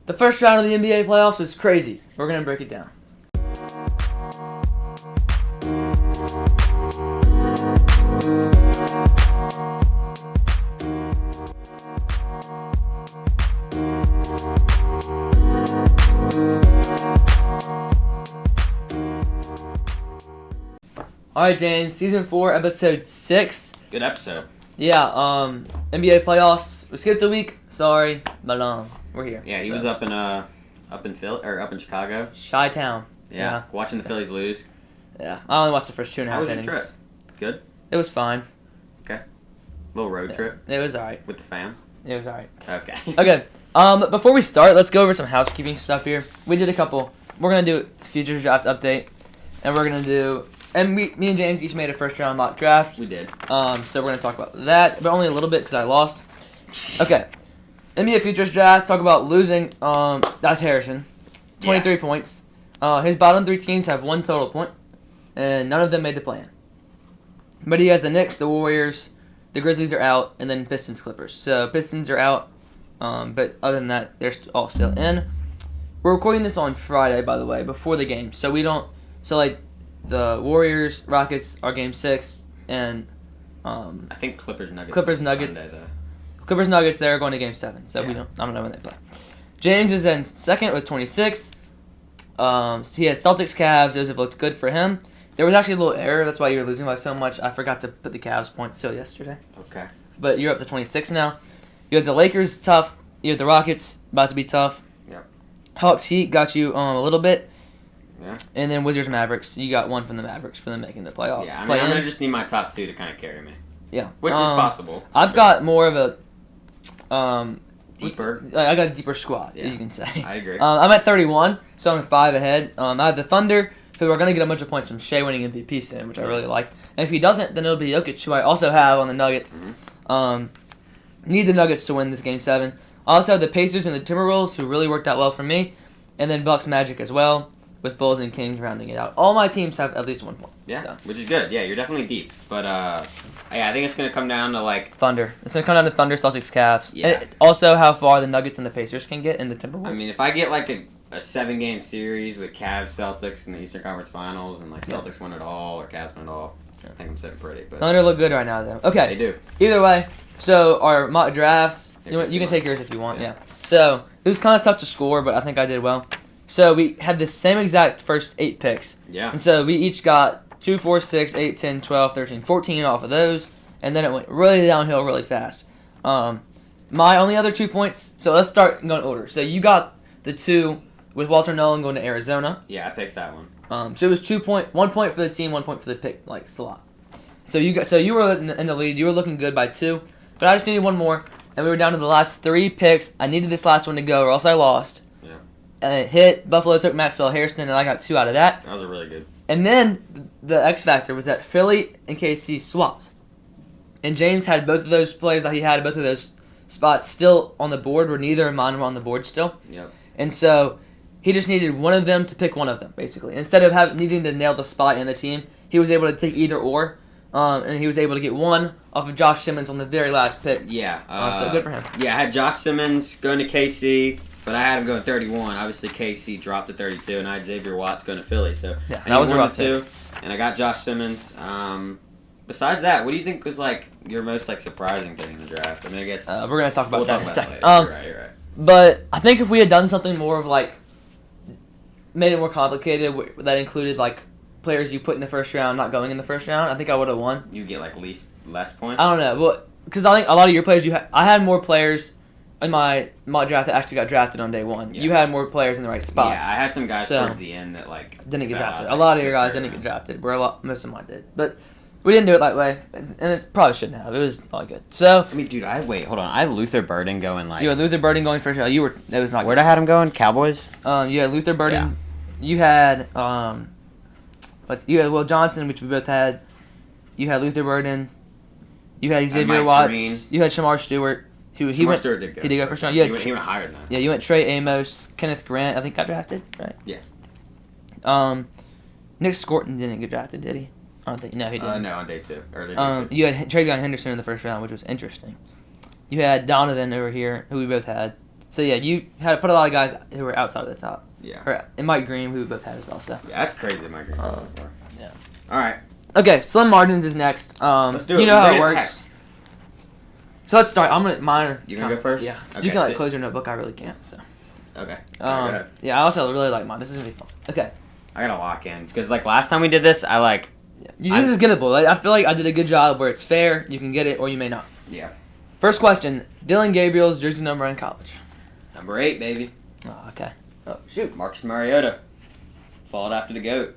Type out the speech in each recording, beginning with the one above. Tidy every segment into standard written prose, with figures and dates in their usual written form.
The first round of the NBA playoffs was crazy. We're going to break it down. Alright, James, Season 4, Episode 6. Good episode. Yeah, NBA playoffs. We skipped a week. Sorry, but we're here. Yeah, he was up in Philly or up in Chicago. Chi-Town. Yeah, watching the Phillies lose. Yeah, I only watched the first 2.5 How was your innings. trip? Good. It was fine. Okay. Little road trip It was alright. with the fam. It was alright. Okay. Okay. Before we start, let's go over some housekeeping stuff here. We did a couple. We're gonna do a futures draft update, and we're gonna do. And me and James each made a first round mock draft. We did. So we're gonna talk about that, but only a little bit because I lost. Okay. NBA futures draft. Talk about losing. That's Harrison. 23 points. His bottom 3 teams have 1 total point, and none of them made the plan. But he has the Knicks, the Warriors, the Grizzlies are out, and then Pistons, Clippers. So Pistons are out, but other than that, they're all still in. We're recording this on Friday, by the way, before the game, so we don't. So like, the Warriors, Rockets are Game 6, and I think Clippers Nuggets. Nuggets. Clippers Nuggets, they're going to Game 7, so I don't know when they play. James is in second with 26. He has Celtics, Cavs. Those have looked good for him. There was actually a little error. That's why you were losing by so much. I forgot to put the Cavs points till yesterday. Okay. But you're up to 26 now. You have the Lakers, tough. You have the Rockets, about to be tough. Yep. Hawks, Heat got you a little bit. Yeah. And then Wizards, Mavericks. You got 1 from the Mavericks for them making the playoff. Yeah, I'm going to just need my top 2 to kind of carry me. Yeah. Which is possible. I've got more of a... Deeper. I got a deeper squad, Yeah. you can say. I agree. I'm at 31, so I'm 5 ahead. I have the Thunder, who are going to get a bunch of points from Shea winning MVP soon, which I really like. And if he doesn't, then it'll be Jokic, who I also have on the Nuggets. Need the Nuggets to win this Game 7. I also have the Pacers and the Timberwolves, who really worked out well for me. And then Bucks Magic as well, with Bulls and Kings rounding it out. All my teams have at least 1 point. Yeah, So. which is good. Yeah, you're definitely deep. But, I think it's going to come down to, like... Thunder. It's going to come down to Thunder, Celtics, Cavs. Yeah. And also how far the Nuggets and the Pacers can get in the Timberwolves. I mean, if I get, like, a 7-game series with Cavs, Celtics in the Eastern Conference Finals, and, like, Celtics win it all, or Cavs win it all, I think I'm sitting pretty. But Thunder look good right now, though. Okay. They do. Either way, so our mock drafts, you can take yours if you want, yeah. So, it was kind of tough to score, but I think I did well. So, we had the same exact first 8 picks. Yeah. And so, we each got 2, 4, 6, 8, 10, 12, 13, 14 off of those, and then it went really downhill really fast. My only other 2 points, so let's start going order. So, you got the 2 with Walter Nolan going to Arizona. Yeah, I picked that one. So, it was 1 point for the team, 1 point for the pick, like, slot. So, you were in the lead. You were looking good by 2, but I just needed 1 more. And we were down to the last 3 picks. I needed this last one to go, or else I lost. Yeah. And it hit. Buffalo took Maxwell Harrison, and I got 2 out of that. That was a really good. And then the X factor was that Philly and KC swapped. And James had both of those players that he had, both of those spots still on the board, where neither of mine were on the board still. Yep. And so he just needed one of them to pick one of them, basically. Instead of needing to nail the spot in the team, he was able to take either or. And he was able to get 1 off of Josh Simmons on the very last pick. Yeah. So good for him. Yeah, I had Josh Simmons going to KC, but I had him going 31. Obviously, KC dropped to 32, and I had Xavier Watts going to Philly. So Yeah, I that was a needed rough 1 2, and I got Josh Simmons. Besides that, what do you think was like your most like surprising thing in the draft? I mean, I guess We're going to talk about that in a second. Later. You're right. But I think if we had done something more of like, made it more complicated, that included like players you put in the first round not going in the first round, I think I would have won. You get like less points. I don't know, well, because I think a lot of your players I had more players in my mock draft that actually got drafted on day 1. Yeah. You had more players in the right spots. Yeah, I had some guys So, towards the end that like didn't get fell drafted. out, A lot of like, your guys third didn't get round. drafted. Most of mine did, but we didn't do it that way, and it probably shouldn't have. It was all good. So I mean, dude, hold on. I had Luther Burden going like. you had Luther Burden going first round. It was not. Where'd I had him going? Cowboys. You had Luther Burden. Yeah. You had you had Will Johnson, which we both had. You had Luther Burden. You had Xavier Mike Watts. Green. You had Shamar Stewart. Shamar Stewart did go. He did go first round. He went higher than that. Yeah, you went Trey Amos, Kenneth Grant. I think got drafted, right? Yeah. Nick Scorton didn't get drafted, did he? I don't think. No, he didn't. No, on day 2. Early day 2. You had Travion Henderson in the first round, which was interesting. You had Donovan over here, who we both had, So yeah, you had to put a lot of guys who were outside of the top. Yeah. And Mike Green, who we both had as well. So. Yeah, that's crazy. Mike Green. Yeah. All right. Okay, slim margins is next. Let's do it. You know how Rate it it works. So let's start. I'm gonna mine. You gonna go first? Yeah. Okay, You can like so- close your notebook. I really can't. So. Okay. All right, go ahead. Yeah, I also really like mine. This is gonna be fun. Okay. I gotta lock in because like last time we did this, I like. Yeah. This is gettable. Like, I feel like I did a good job where it's fair. You can get it or you may not. Yeah. First question: Dylan Gabriel's jersey number in college. Number 8, baby. Oh, okay. Oh shoot. Marcus Mariota. Followed after the GOAT.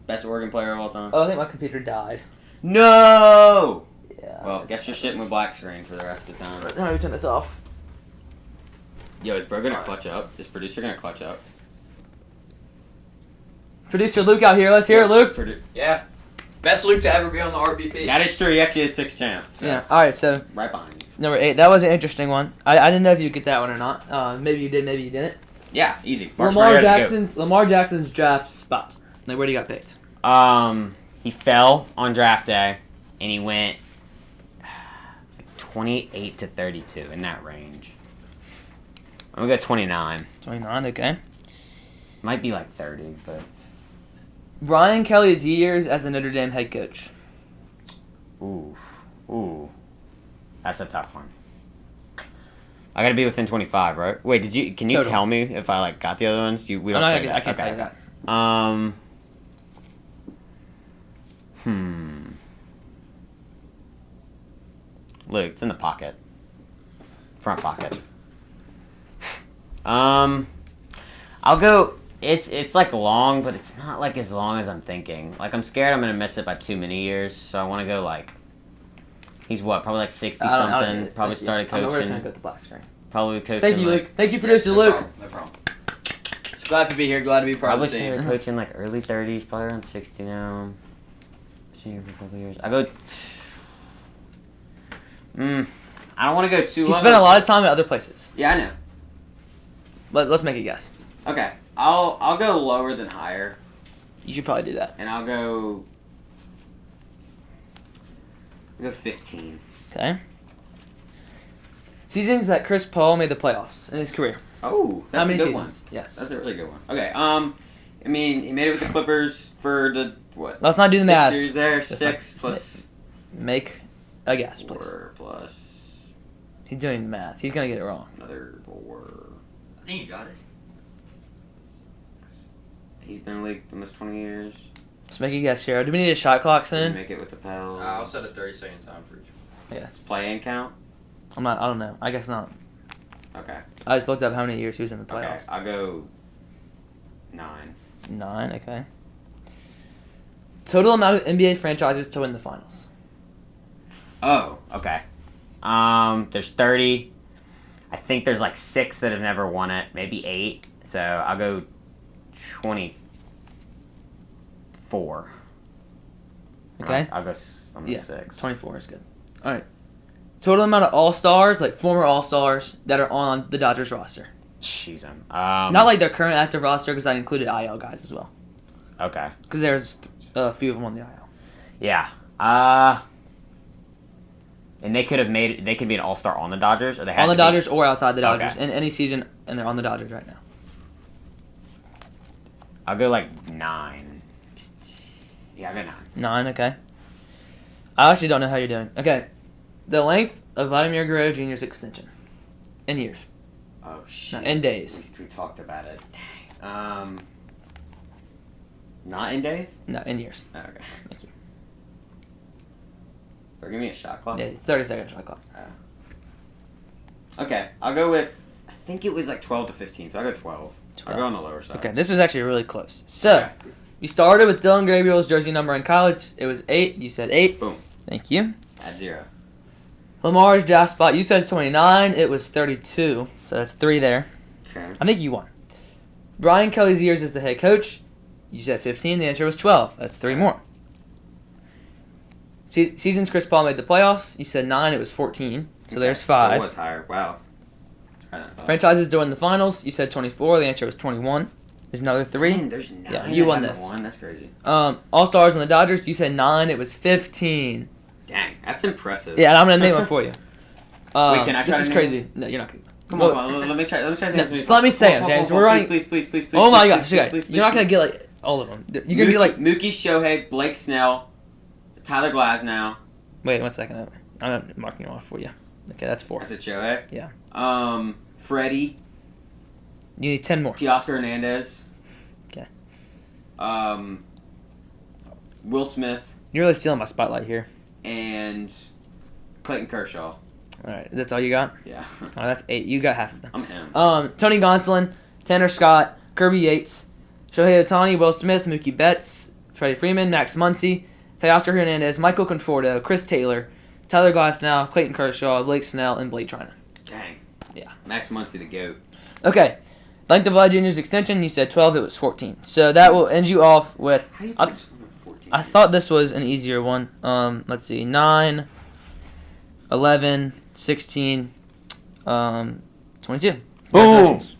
Best Oregon player of all time. Oh, I think my computer died. No! Yeah. Well, guess you're sitting with black screen for the rest of the time. Now we turn this off. Yo, is Bro gonna clutch up? Is producer gonna clutch up? Producer Luke out here. Let's hear it, Luke. Yeah. Best Luke to ever be on the RBP. That is true. He actually is picks champ. So Yeah. All right. So Right behind you. number 8. That was an interesting one. I didn't know if you could get that one or not. Maybe you did. Maybe you didn't. Yeah, easy. Marcus Lamar Mariota, Jackson's draft spot. Like, where do you got picked? go. He fell on draft day, and he went like 28 to 32 in that range. I'm gonna go 29. 29. Okay. Might be like 30, but Brian Kelly's years as the Notre Dame head coach. ooh, that's a tough one. I gotta be within 25, right? Wait, can you Total. tell me if I like got the other ones? We I'm don't not say gonna- that. I can't Okay. tell you that. Look, it's in the pocket. Front pocket. I'll go. It's like long, but it's not like as long as I'm thinking. Like I'm scared I'm gonna miss it by too many years, so I want to go like. He's what? Probably like 60 I don't something. get it. Probably Thank you. started I'm just gonna coaching. go with the black screen. Probably coaching. Thank you, like, Luke. Thank you, producer no Luke. Problem, no problem. Just glad to be here. Glad to be part Probably of the team. started coaching like early 30s, probably around 60 now. Been here for a couple years. I go. I don't want to go too. He low. spent a lot of time at other places. Yeah, I know. Let's make a guess. Okay, I'll go lower than higher, You should probably do that. and I'll go 15. Okay. Seasons that Chris Paul made the playoffs in his career. Oh, that's How many a good seasons? one. Yes. That's a really good one. Okay, I mean, he made it with the Clippers for the what? Let's not do the 6 math. years there. Just 6 like- plus Make a guess, please. 4 plus He's doing math. He's gonna get it wrong. another 4. I think you got it. He's been in the league almost 20 years. Let's make a guess here. Do we need a shot clock Didn't soon? make it with the Pels. I'll set a 30-second time for each. Does play-in count? I'm not. I don't know. I guess not. Okay. I just looked up how many years he was in the Okay, playoffs. I'll go 9. 9. Okay. Total amount of NBA franchises to win the finals. Oh, okay. There's 30. I think there's like 6 that have never won it, maybe 8. So I'll go 24. Okay. I'll go on the Yeah. 6. 24 is good. All right. Total amount of All Stars, like former All Stars, that are on the Dodgers roster. Jeez, Not like their current active roster, because I included IL guys as well. Okay. Because there's a few of them on the IL. Yeah. And they could have made it. They could be an all-star on the Dodgers, or they had On the to be- Dodgers or outside the Dodgers Okay. in any season, and they're on the Dodgers right now. I'll go like 9. Yeah, I'll go 9. 9, okay. I actually don't know how you're doing. Okay. The length of Vladimir Guerrero Jr.'s extension. In years. Oh shit. No, in days. We talked about it. Dang. Not in days. No, in years. Oh, okay. Thank you. Or give me a shot clock. Yeah, 30 seconds shot clock. Okay, I'll go with. I think it was like 12 to 15, so I'll go 12. I'll go on the lower side. Okay, this was actually really close. So, Okay. you started with Dylan Gabriel's jersey number in college. It was 8. You said 8. Boom. Thank you. At 0. Lamar's draft spot. You said 29. It was 32. So that's 3 there. Okay. I think you won. Brian Kelly's years as the head coach. You said 15. The answer was 12. That's 3 more. Seasons Chris Paul made the playoffs. You said 9. It was 14. So there's So 5. it was higher. Wow. Franchises doing the finals. You said 24. The answer was 21. There's another 3. Man, there's 9. Yeah, you that won haven't this. Won. That's crazy. All Stars on the Dodgers. You said 9. It was 15. Dang, that's impressive. Yeah, and I'm gonna name one for you. Wait, can I This try is to name crazy. No, you're not gonna. Come Well, on, let me try. No, James. just let me say them, James. We're running. Please. Oh my please, gosh, please, okay. please, You're not please. gonna get like all of them. You're gonna get like. Mookie, Shohei, Blake Snell, Tyler Glasnow. Wait 1 second. I'm marking them off for you. Okay, that's 4. I said Shohei. Yeah. Freddie, You need 10 more. Teoscar Hernandez. Okay. Will Smith You're really stealing my spotlight here. and Clayton Kershaw. All right, that's all you got. Yeah, Oh, that's 8. You got half of them. I'm him. Tony Gonsolin, Tanner Scott, Kirby Yates, Shohei Ohtani, Will Smith, Mookie Betts, Freddie Freeman, Max Muncy, Teoscar Hernandez, Michael Conforto, Chris Taylor, Tyler Glasnow, Clayton Kershaw, Blake Snell, and Blake Treinen. Dang. Yeah. Max Muncy, the GOAT. Okay. Length of Vlad Jr.'s extension, you said 12, it was 14. So that will end you off with, How you I- put 14? I thought this was an easier one. Let's see, 9, 11, 16, 22. Congratulations.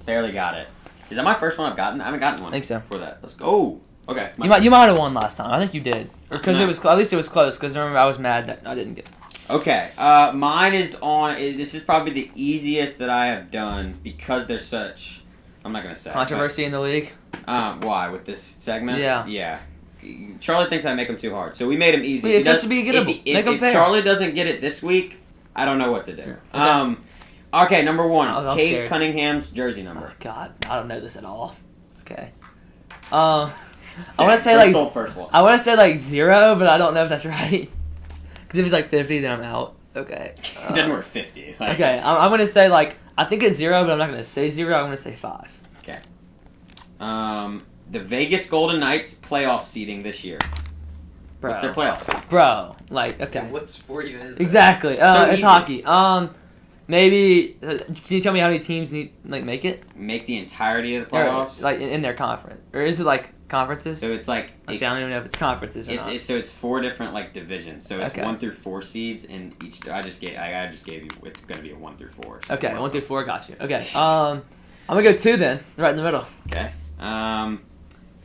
Barely got it. Is that my first one I've gotten? I haven't gotten one. I think so. For that. Let's go. Oh, okay. You might have won last time. I think you did. Because No. it was, at least it was close, because remember I was mad that I didn't get it. Okay. Mine is on. This is probably the easiest that I have done because there's such. I'm not gonna say Controversy in the league. but, why with this segment? Yeah. Yeah. Charlie thinks I make him too hard, so we made him easy. Wait, it's He supposed to be gettable. If, Make him if fair. Charlie doesn't get it this week, I don't know what to do. Okay. Okay, number 1. I'm Cade scared. Cunningham's jersey Oh, number. God. I don't know this at all. Okay. I want to say like First one. I want to say like 0, but I don't know if that's right. Because if it's like 50, then I'm out. Okay. It doesn't work 50. Like, Okay, I'm gonna say like I think it's 0, but I'm not gonna say 0. I'm gonna say 5. Okay. The Vegas Golden Knights playoff seeding this year. Bro, What's their playoff seed? bro, like okay, What sport even is that? exactly. So It's easy. hockey. Maybe can you tell me how many teams need like make it? Make the entirety of the Or, playoffs. like in their conference, or is it like conferences? so it's like Actually, I don't even know if it's conferences or not. it's 4 different like divisions. So it's Okay. 1 through 4 seeds, and each I just gave you. It's gonna be a 1 through 4. So Okay, 1 through 4, got you. Okay, I'm gonna go 2 then, right in the middle. Okay.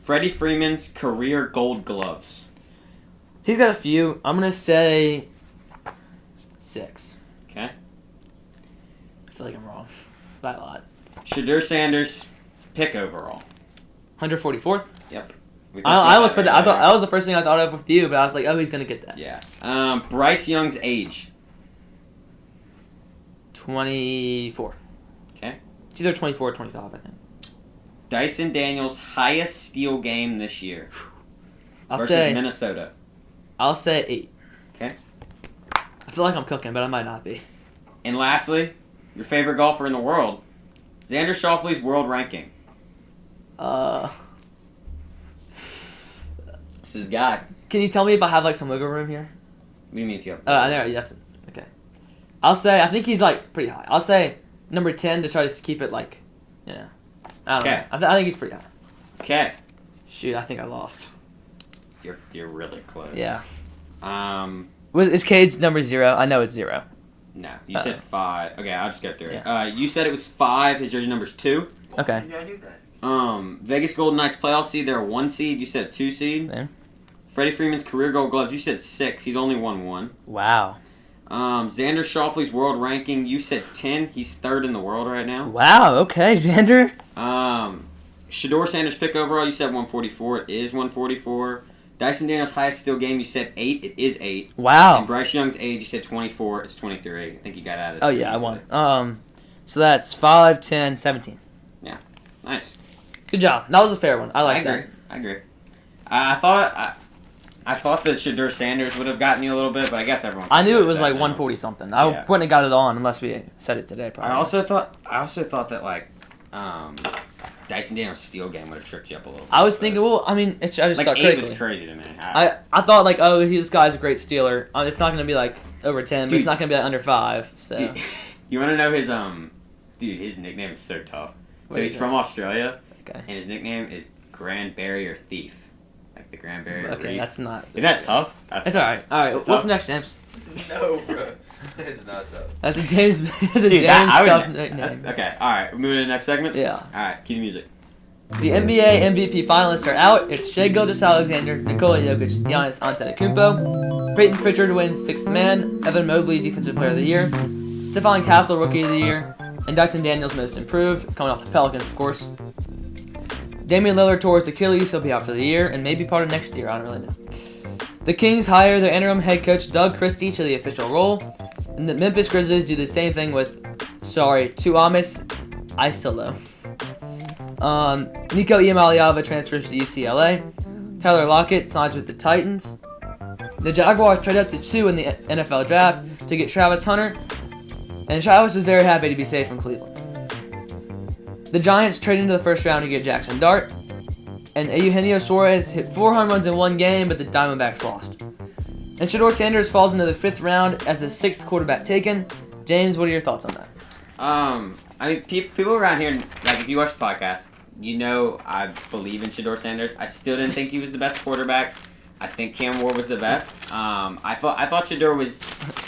Freddie Freeman's career Gold Gloves. He's got a few. I'm gonna say 6. Okay. I feel like I'm wrong by a lot. Shadur Sanders pick overall. 144th. We talked I about almost put that. I thought earlier. that was the first thing I thought of with you, but I was like, oh, he's gonna get that. Yeah. Bryce Young's age. 24. Okay. It's either 24 or 25, I think. Dyson Daniels' highest steal game this year I'll versus say Minnesota. 8. Okay. I feel like I'm cooking, but I might not be. And lastly, your favorite golfer in the world, Xander Schauffele's world ranking. It's his guy. Can you tell me if I have like some wiggle room here? What do you mean if you have? I know. That's okay. I'll say I think he's like pretty high. I'll say number 10 to try to keep it like, you know. I don't Okay. know. I think he's pretty high. Okay. Shoot, I think I lost. You're really close. Yeah. Is Is Cade's number 0? I know it's 0. No, you said 5. Okay, I'll just get through it. Yeah. You said it was 5. His jersey number's 2. Okay. You gotta do that. Vegas Golden Knights playoff seed. They're a 1 seed. You said 2 seed. Yeah. Freddie Freeman's career Gold Gloves. You said 6. He's only won 1. Wow. Xander Schauffele's world ranking. You said 10. He's 3rd in the world right now. Wow. Okay, Xander. Shador Sanders pick overall. You said 144. It is 144. Dyson Daniels' highest steal game. You said 8. It is 8. And Wow. Bryce Young's age. You said 24. It's 23. I think you got out of it. Oh yeah, I won. So that's 5, 10, 17. Nice. Good job. That was a fair one. I like agree. that. I agree. I thought that Shadur Sanders would have gotten you a little bit, but I guess everyone. I knew it was that like now. 140 something. I Yeah. wouldn't have got it on unless we said it today. Probably. I also thought that like Dyson Daniels' steal game would have tripped you up a little bit. I was but, thinking. Well, I mean, I just like thought 8 critically. was crazy to me. I thought like, oh, this guy's a great stealer. It's not gonna be like over 10, but Dude. it's not gonna be like under 5. So Dude, you want to know his his nickname is so tough. What So is he's it? from Australia, okay. and his nickname is Grand Barrier Thief, like the Grand Barrier Okay, Reef. that's not. Isn't that tough? It's all right. All right. That's What's tough. next, James? No, bro. It's not tough. That's a James. That's a Dude, James that, I would, tough that's, nickname. okay, all right. We're moving to the next segment. Yeah. All right, cue the music. The NBA MVP finalists are out. It's Shai Gilgeous-Alexander, Nikola Jokic, Giannis Antetokounmpo. Peyton Pritchard wins 6th man. Evan Mobley Defensive Player of the Year. Stephon Castle Rookie of the Year. and Dyson Daniels most improved, coming off the Pelicans, of course. Damian Lillard tore his Achilles. He'll be out for the year and maybe part of next year. I don't really know. The Kings hire their interim head coach Doug Christie to the official role, and the Memphis Grizzlies do the same thing with, Tuomas Isolo. Nico Iamaleava transfers to UCLA. Tyler Lockett signs with the Titans. The Jaguars trade up to 2 in the NFL draft to get Travis Hunter, and Travis was very happy to be safe from Cleveland. The Giants trade into the first round to get Jackson Dart, and Eugenio Suarez hit 4 home runs in one game, but the Diamondbacks lost. And Shedeur Sanders falls into the 5th round as the 6th quarterback taken. James, what are your thoughts on that? I mean, people around here, like, if you watch the podcast, you know I believe in Shedeur Sanders. I still didn't think he was the best quarterback. I think Cam Ward was the best. I thought Shedeur was.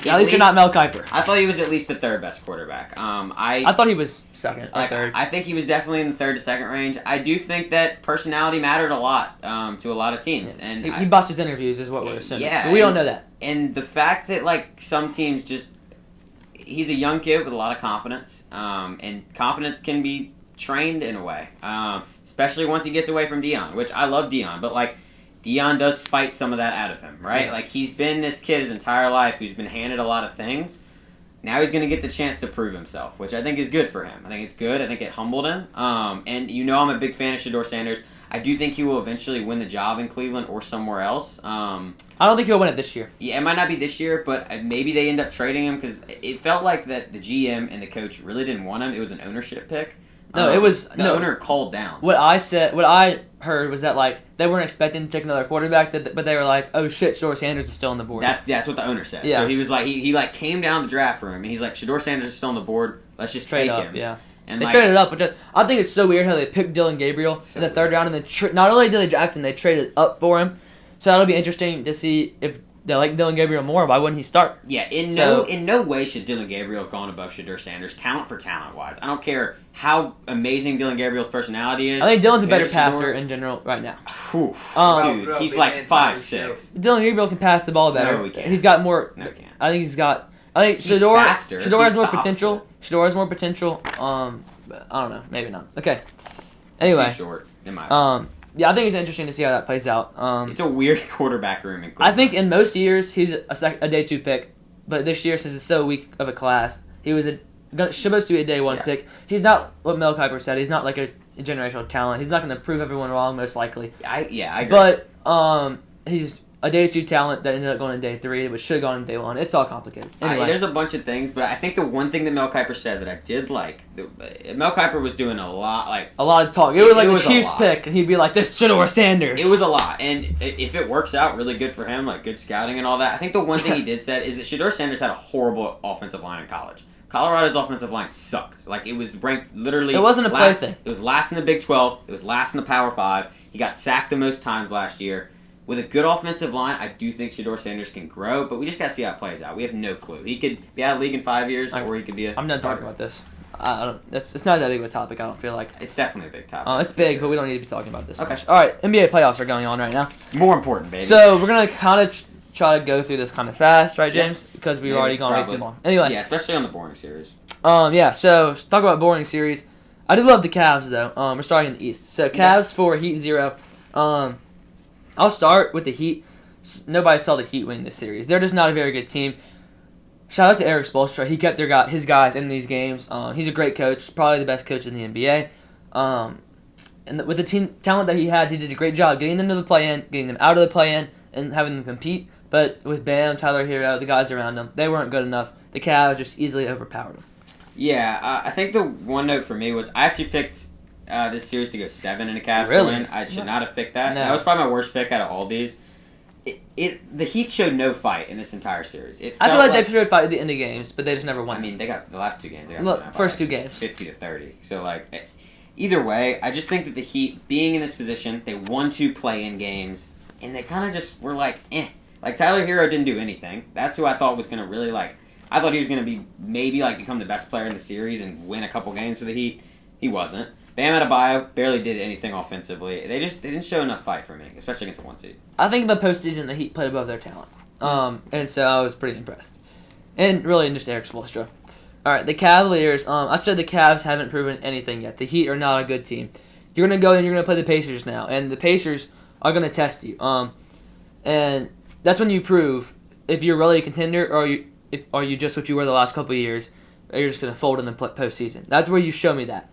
At least you're not Mel Kiper. I thought he was at least the 3rd best quarterback. I thought he was 2nd or 3rd. I think he was definitely in the 3rd to 2nd range. I do think that personality mattered a lot to a lot of teams, and he botches interviews, is what we're assuming. Yeah, but we don't know that. And the fact that like some teams just, he's a young kid with a lot of confidence, and confidence can be trained in a way, especially once he gets away from Deion, which I love Deion, but like. Deion does spite some of that out of him, right? Yeah. Like, he's been this kid his entire life who's been handed a lot of things. Now he's going to get the chance to prove himself, which I think is good for him. I think it's good. I think it humbled him. And you know I'm a big fan of Shedeur Sanders. I do think he will eventually win the job in Cleveland or somewhere else. I don't think he'll win it this year. Yeah, it might not be this year, but maybe they end up trading him because it felt like that the GM and the coach really didn't want him. It was an ownership pick. No, it was the owner called down. What I heard was that like they weren't expecting to take another quarterback, but they were like, "Oh shit, Shedeur Sanders is still on the board." That's what the owner said. Yeah. So he was like, he like came down the draft room and he's like, Shedeur Sanders is still on the board. Let's just Trade take up, him. yeah. And they like, traded up, which I think it's so weird how they picked Dylan Gabriel in the 3rd round, and then not only did they draft him, they traded up for him. So that'll be interesting to see if they like Dylan Gabriel more. Why wouldn't he start? Yeah, in no way should Dylan Gabriel have gone above Shedeur Sanders, talent for talent wise. I don't care how amazing Dylan Gabriel's personality is. I think Dylan's a better Shedeur- passer in general right now. Whew, Um, dude, he's like 5'6". Dylan Gabriel can pass the ball better. No, he can't. He's got more. No, he can't. I think he's got. I think He's Shedeur faster. has He's more the potential. Shedeur has more potential. But I don't know. Maybe not. Okay. Anyway. Too short, in my opinion. Yeah, I think it's interesting to see how that plays out. It's a weird quarterback room in I Cleveland. think in most years he's a day 2 pick, but this year since it's so weak of a class, he was supposed to be a day 1 Yeah. pick. He's not what Mel Kiper said. He's not like a generational talent. He's not going to prove everyone wrong, most likely. I agree. But he's a day 2 talent that ended up going in day 3, which should have gone in day 1. It's all complicated. Anyway, There's a bunch of things, but I think the one thing that Mel Kiper said that I did like, Mel Kiper was doing a lot, like, a lot of talk. It was like It the was a Chiefs lot. pick, and he'd be like, "This Shedeur Sanders." it was a lot. And if it works out, really good for him, like good scouting and all that. I think the one thing he did said is that Shedeur Sanders had a horrible offensive line in college. Colorado's offensive line sucked. Like, it was ranked literally... It wasn't a play thing. It was last in the Big 12. It was last in the Power 5. He got sacked the most times last year. With a good offensive line, I do think Shedeur Sanders can grow, but we just got to see how it plays out. We have no clue. He could be out of the league in 5 years, or he could be a I'm done starter. talking about this. I don't. It's not that big of a topic. I don't feel like. It's definitely a big topic. It's big, but we don't need to be talking about this much. All right, NBA playoffs are going on right now. More important, baby. So we're gonna kind of try to go through this kind of fast, right, James? Because we've already gone way probably. too long. Anyway. Yeah, especially on the boring series. Yeah. So let's talk about boring series. I do love the Cavs though. We're starting in the East. So Cavs 4, Heat 0. I'll start with the Heat. Nobody saw the Heat win this series. They're just not a very good team. Shout out to Eric Spoelstra. He kept his guys in these games. He's a great coach, probably the best coach in the NBA. And with the team talent that he had, he did a great job getting them to the play-in, getting them out of the play-in, and having them compete. But with Bam, Tyler Hero, the guys around them, they weren't good enough. The Cavs just easily overpowered them. Yeah, I think the one note for me was I actually picked this series to go 7 in a Cavs Really? win. I should not have picked that. No. That was probably my worst pick out of all these. The Heat showed no fight in this entire series. I feel like they showed fight at the end of games, but they just never won. I mean, they got the last 2 games. They got Look, won by first 2 games. 50-30. So, like, either way, I just think that the Heat, being in this position, they won 2 play-in games, and they kind of just were like, eh. Like, Tyler Hero didn't do anything. That's who I thought was going to really, like, I thought he was going to be maybe, like, become the best player in the series and win a couple games for the Heat. He wasn't. Bam Adebayo barely did anything offensively. They didn't show enough fight for me, especially against a 1 seed. I think in the postseason, the Heat played above their talent. And so I was pretty impressed. And really, just Eric Spoelstra. All right, the Cavaliers. I said the Cavs haven't proven anything yet. The Heat are not a good team. You're gonna go and you're gonna play the Pacers now, and the Pacers are gonna test you. And that's when you prove if you're really a contender or are you just what you were the last couple of years. Or you're just gonna fold in the postseason. That's where you show me that.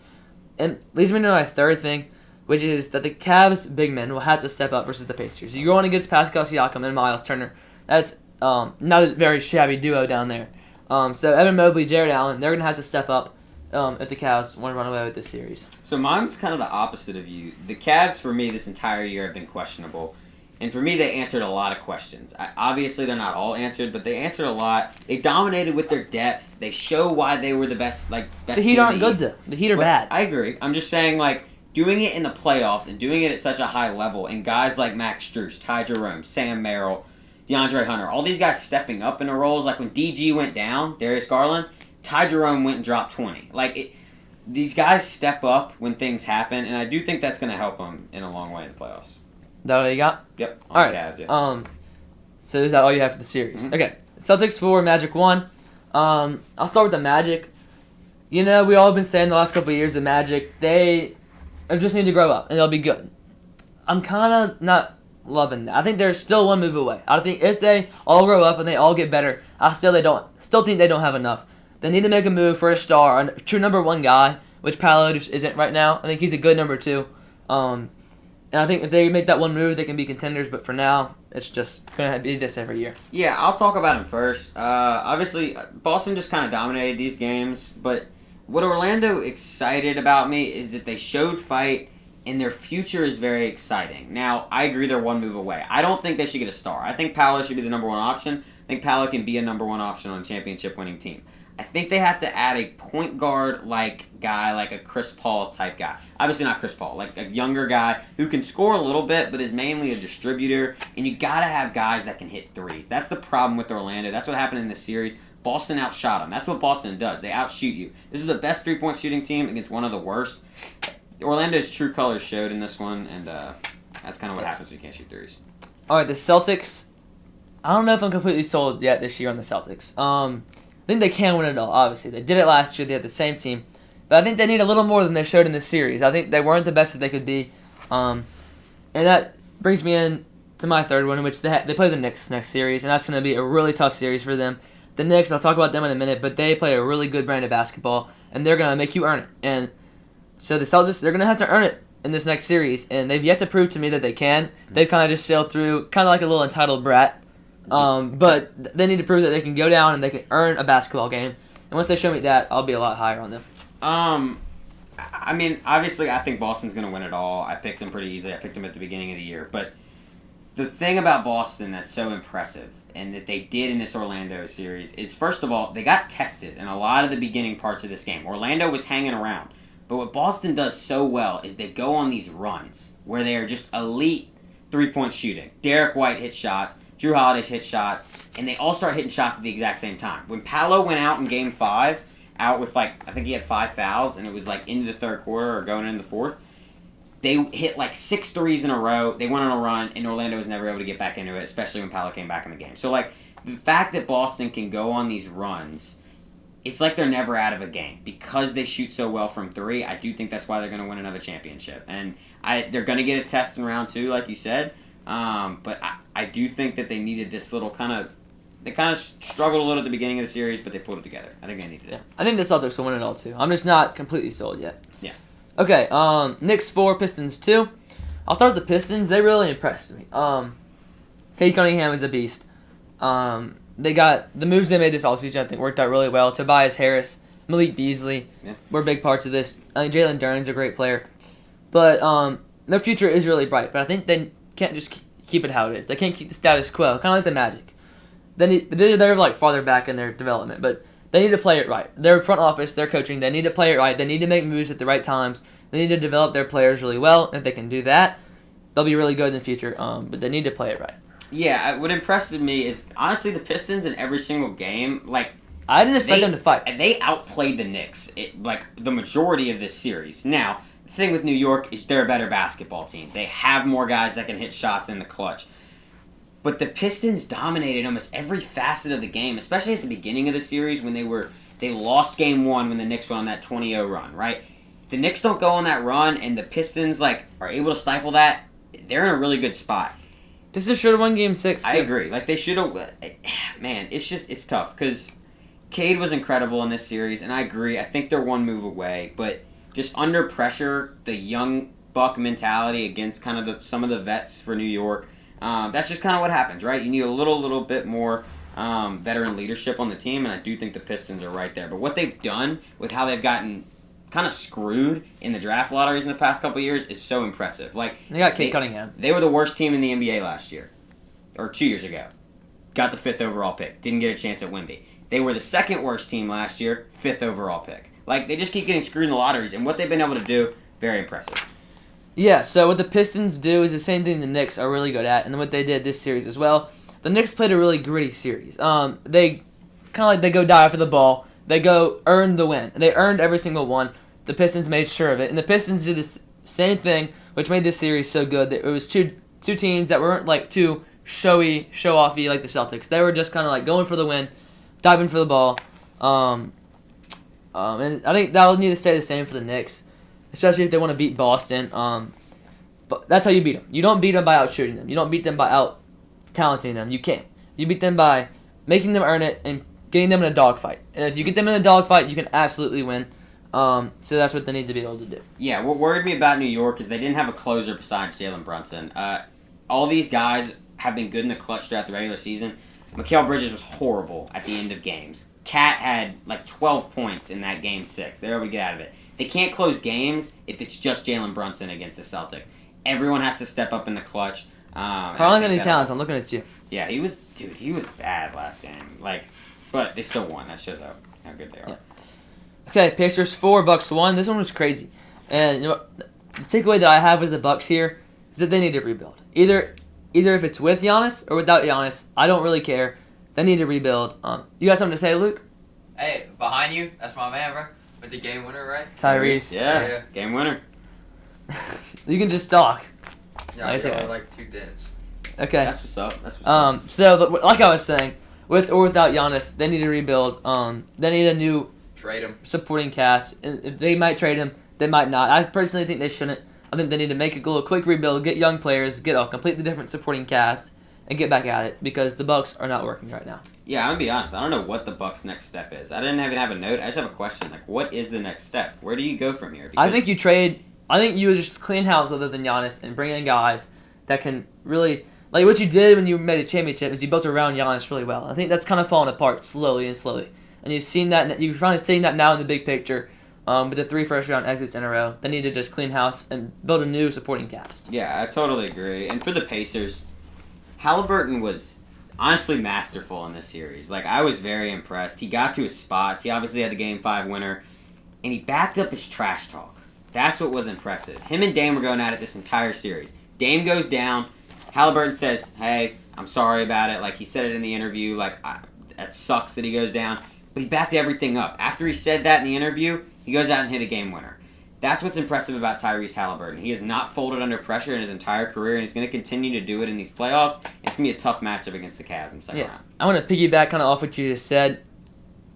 And leads me to my third thing, which is that the Cavs big men will have to step up versus the Pacers. You're going against Pascal Siakam and Miles Turner. That's not a very shabby duo down there. So Evan Mobley, Jared Allen, they're going to have to step up if the Cavs want to run away with this series. So mine's kind of the opposite of you. The Cavs, for me, this entire year have been questionable. And for me, they answered a lot of questions. Obviously, they're not all answered, but they answered a lot. They dominated with their depth. They show why they were the best. Best the Heat aren't good, though. The Heat are bad. I agree. I'm just saying, doing it in the playoffs and doing it at such a high level, and guys like Max Strus, Ty Jerome, Sam Merrill, DeAndre Hunter, all these guys stepping up in the roles. Like when DG went down, Darius Garland, Ty Jerome went and dropped 20. These guys step up when things happen, and I do think that's going to help them in a long way in the playoffs. That all you got? Yep. All right. Cavs, yeah. So is that all you have for the series? Mm-hmm. Okay. Celtics 4, Magic 1. I'll start with the Magic. We all have been saying the last couple of years the Magic, they just need to grow up and they'll be good. I'm kind of not loving that. I think they're still one move away. I think if they all grow up and they all get better, I still think they don't have enough. They need to make a move for a star, a true number one guy, which Paolo just isn't right now. I think he's a good number 2. And I think if they make that one move, they can be contenders. But for now, it's just going to be this every year. Yeah, I'll talk about him first. Obviously, Boston just kind of dominated these games. But what Orlando excited about me is that they showed fight, and their future is very exciting. Now, I agree they're one move away. I don't think they should get a star. I think Paolo should be the number 1 option. I think Paolo can be a number 1 option on a championship-winning team. I think they have to add a point guard-like guy, like a Chris Paul type guy. Obviously not Chris Paul, like a younger guy who can score a little bit but is mainly a distributor. And you got to have guys that can hit threes. That's the problem with Orlando. That's what happened in this series. Boston outshot them. That's what Boston does. They outshoot you. This is the best three-point shooting team against one of the worst. Orlando's true colors showed in this one, and that's kind of what happens when you can't shoot threes. All right, the Celtics. I don't know if I'm completely sold yet this year on the Celtics. I think they can win it all, obviously. They did it last year. They had the same team. But I think they need a little more than they showed in this series. I think they weren't the best that they could be. And that brings me in to my third one, in which they play the Knicks next series, and that's going to be a really tough series for them. The Knicks, I'll talk about them in a minute, but they play a really good brand of basketball, and they're going to make you earn it. And so the Celtics, they're going to have to earn it in this next series, and they've yet to prove to me that they can. They've kind of just sailed through, kind of like a little entitled brat. But they need to prove that they can go down and they can earn a basketball game. And once they show me that, I'll be a lot higher on them. I mean, obviously, I think Boston's going to win it all. I picked them pretty easily. I picked them at the beginning of the year. But the thing about Boston that's so impressive and that they did in this Orlando series is, first of all, they got tested in a lot of the beginning parts of this game. Orlando was hanging around. But what Boston does so well is they go on these runs where they are just elite three-point shooting. Derek White hit shots. Drew Holiday hit shots, and they all start hitting shots at the exact same time. When Paolo went out in Game 5, out with I think he had 5 fouls, and it was into the third quarter or going into the fourth, they hit 6 threes in a row. They went on a run, and Orlando was never able to get back into it, especially when Paolo came back in the game. So, the fact that Boston can go on these runs, it's like they're never out of a game. Because they shoot so well from 3, I do think that's why they're going to win another championship. And they're going to get a test in round 2, like you said. But I do think that they needed this little they kind of struggled a little at the beginning of the series, but they pulled it together. I think they needed it. I think the Celtics will win it all, too. I'm just not completely sold yet. Yeah. Okay, Knicks 4, Pistons 2. I'll start with the Pistons. They really impressed me. Cade Cunningham is a beast. They got the moves they made this offseason, I think, worked out really well. Tobias Harris, Malik Beasley were big parts of this. I think Jalen Duren's a great player. But their future is really bright. But I think they can't just keep it how it is. They can't keep the status quo, kind of like the Magic. They're farther back in their development, but they need to play it right. Their front office, their coaching, they need to play it right. They need to make moves at the right times. They need to develop their players really well. If they can do that, they'll be really good in the future. But they need to play it right. Yeah, what impressed me is honestly the Pistons in every single game. I didn't expect them to fight. They outplayed the Knicks the majority of this series. Now, the thing with New York is they're a better basketball team. They have more guys that can hit shots in the clutch. But the Pistons dominated almost every facet of the game, especially at the beginning of the series when they were They lost game 1 when the Knicks went on that 20-0 run, right? The Knicks don't go on that run, and the Pistons are able to stifle that. They're in a really good spot. Pistons should have won Game 6, too. I agree. They should have. Man, it's tough because Cade was incredible in this series, and I agree. I think they're one move away, but just under pressure, the young buck mentality against kind of some of the vets for New York. That's just kind of what happens, right? You need a little bit more veteran leadership on the team, and I do think the Pistons are right there. But what they've done with how they've gotten kind of screwed in the draft lotteries in the past couple of years is so impressive. They got Kate Cunningham. They were the worst team in the NBA last year, or 2 years ago. Got the 5th overall pick. Didn't get a chance at Wemby. They were the 2nd worst team last year, 5th overall pick. They just keep getting screwed in the lotteries, and what they've been able to do, very impressive. Yeah, so what the Pistons do is the same thing the Knicks are really good at, and what they did this series as well. The Knicks played a really gritty series. They they go die for the ball. They go earn the win. They earned every single one. The Pistons made sure of it, and the Pistons did the same thing, which made this series so good. That it was two teams that weren't too show-offy like the Celtics. They were just kind of going for the win, diving for the ball. And I think that'll need to stay the same for the Knicks, especially if they want to beat Boston. But that's how you beat them. You don't beat them by out-shooting them. You don't beat them by out-talenting them. You can't. You beat them by making them earn it and getting them in a dogfight. And if you get them in a dogfight, you can absolutely win. So that's what they need to be able to do. Yeah, what worried me about New York is they didn't have a closer besides Jalen Brunson. All these guys have been good in the clutch throughout the regular season. Mikal Bridges was horrible at the end of games. Cat had 12 points in that Game 6. They were able to get out of it. They can't close games if it's just Jalen Brunson against the Celtics. Everyone has to step up in the clutch. Karl-Anthony Towns, I'm looking at you. Yeah, he was bad last game. But they still won. That shows how good they are. Yeah. Okay, Pacers 4, Bucks 1. This one was crazy. And the takeaway that I have with the Bucks here is that they need to rebuild. Either if it's with Giannis or without Giannis, I don't really care. They need to rebuild. You got something to say, Luke? Hey, behind you, that's my man, bro. With the game winner, right? Tyrese. Yeah, game winner. You can just talk. Yeah, It's okay. like 2 dents. Okay. That's what's up. That's what's up. So, like I was saying, with or without Giannis, they need to rebuild. They need a new Trade him. supporting cast. They might trade him. They might not. I personally think they shouldn't. I think they need to make a little quick rebuild, get young players, get a completely different supporting cast, and get back at it because the Bucks are not working right now. Yeah, I'm gonna be honest. I don't know what the Bucks' next step is. I didn't even have a note. I just have a question. What is the next step? Where do you go from here? I think you trade. I think you would just clean house other than Giannis and bring in guys that can really what you did when you made a championship is you built around Giannis really well. I think that's kind of fallen apart slowly, and you've seen that. You're finally seeing that now in the big picture. With the 3 first-round exits in a row, they need to just clean house and build a new supporting cast. Yeah, I totally agree. And for the Pacers, Halliburton was honestly masterful in this series. I was very impressed. He got to his spots. He obviously had the Game 5 winner, and he backed up his trash talk. That's what was impressive. Him and Dame were going at it this entire series. Dame goes down. Halliburton says, "Hey, I'm sorry about it." He said it in the interview. That sucks that he goes down. But he backed everything up. After he said that in the interview, he goes out and hit a game winner. That's what's impressive about Tyrese Halliburton. He has not folded under pressure in his entire career, and he's going to continue to do it in these playoffs. It's going to be a tough matchup against the Cavs in the second round. I want to piggyback kind of off what you just said.